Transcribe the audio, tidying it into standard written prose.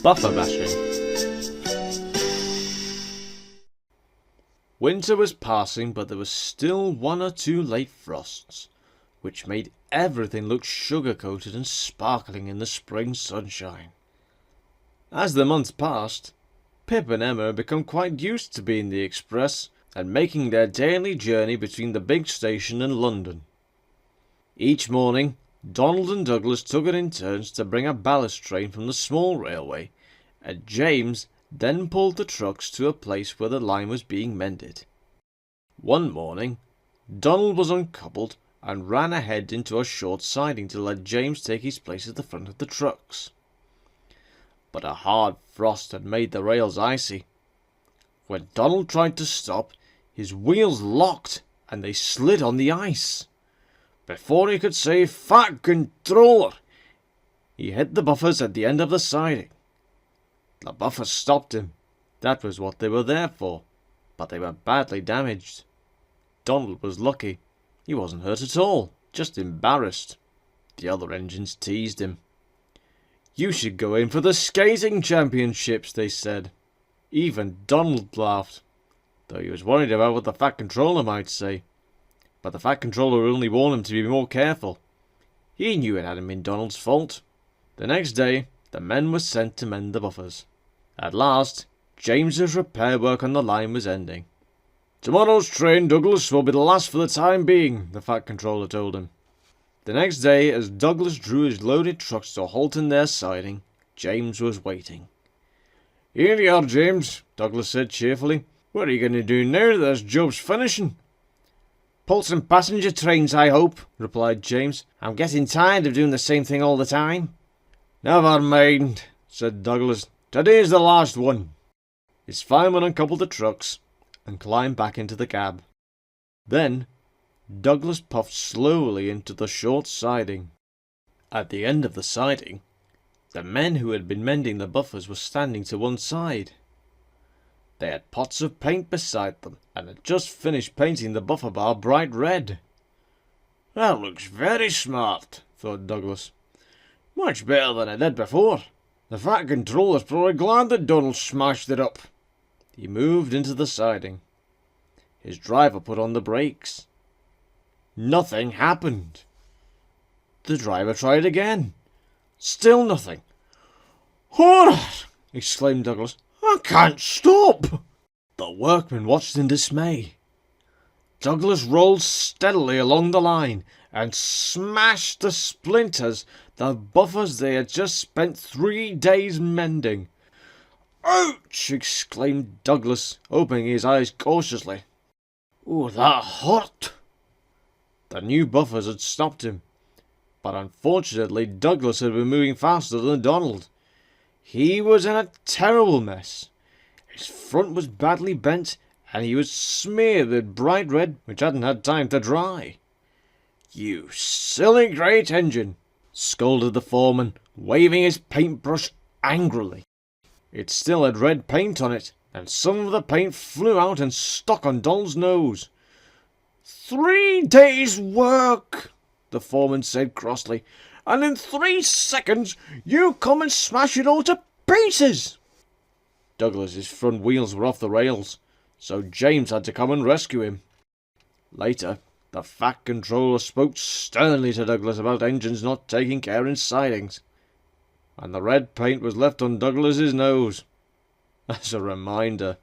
Buffer bashing. Winter was passing, but there was still 1 or 2 late frosts, which made everything look sugar-coated and sparkling in the spring sunshine. As the months passed, Pip and Emma had become quite used to being the express and making their daily journey between the big station and London. Each morning, Donald and Douglas took it in turns to bring a ballast train from the small railway, and James then pulled the trucks to a place where the line was being mended. One morning, Donald was uncoupled and ran ahead into a short siding to let James take his place at the front of the trucks. But a hard frost had made the rails icy. When Donald tried to stop, his wheels locked and they slid on the ice. Before he could say "Fat controller," he hit the buffers at the end of the siding. The buffers stopped him. That was what they were there for, but they were badly damaged. Donald was lucky. He wasn't hurt at all, just embarrassed. The other engines teased him. "You should go in for the skating championships," they said. Even Donald laughed, though he was worried about what the Fat Controller might say. But the Fat Controller only warned him to be more careful. He knew it hadn't been Donald's fault. The next day, the men were sent to mend the buffers. At last, James's repair work on the line was ending. "Tomorrow's train, Douglas, will be the last for the time being," the Fat Controller told him. The next day, as Douglas drew his loaded trucks to a halt in their siding, James was waiting. "Here you are, James," Douglas said cheerfully. "What are you going to do now that this job's finishing?" "Pull some passenger trains, I hope," replied James. "I'm getting tired of doing the same thing all the time." "Never mind," said Douglas. "Today's the last one." His fireman uncoupled the trucks and climbed back into the cab. Then Douglas puffed slowly into the short siding. At the end of the siding, the men who had been mending the buffers were standing to one side. They had pots of paint beside them and had just finished painting the buffer bar bright red. "That looks very smart," thought Douglas. "Much better than it did before. The Fat Controller's probably glad that Donald smashed it up." He moved into the siding. His driver put on the brakes. Nothing happened. The driver tried again. Still nothing. "Horror!" exclaimed Douglas. "I can't stop!" The workmen watched in dismay. Douglas rolled steadily along the line and smashed to splinters the buffers they had just spent 3 days mending. "Ouch!" exclaimed Douglas, opening his eyes cautiously. "Oh, that hurt!" The new buffers had stopped him, but unfortunately Douglas had been moving faster than Donald. He was in a terrible mess. His front was badly bent, and he was smeared with bright red which hadn't had time to dry. "You silly great engine!" scolded the foreman, waving his paintbrush angrily. It still had red paint on it, and some of the paint flew out and stuck on Donald's nose. "3 days' work," the foreman said crossly, "and in 3 seconds you come and smash it all to pieces." Douglas's front wheels were off the rails, so James had to come and rescue him. Later, the Fat Controller spoke sternly to Douglas about engines not taking care in sidings, and the red paint was left on Douglas's nose as a reminder.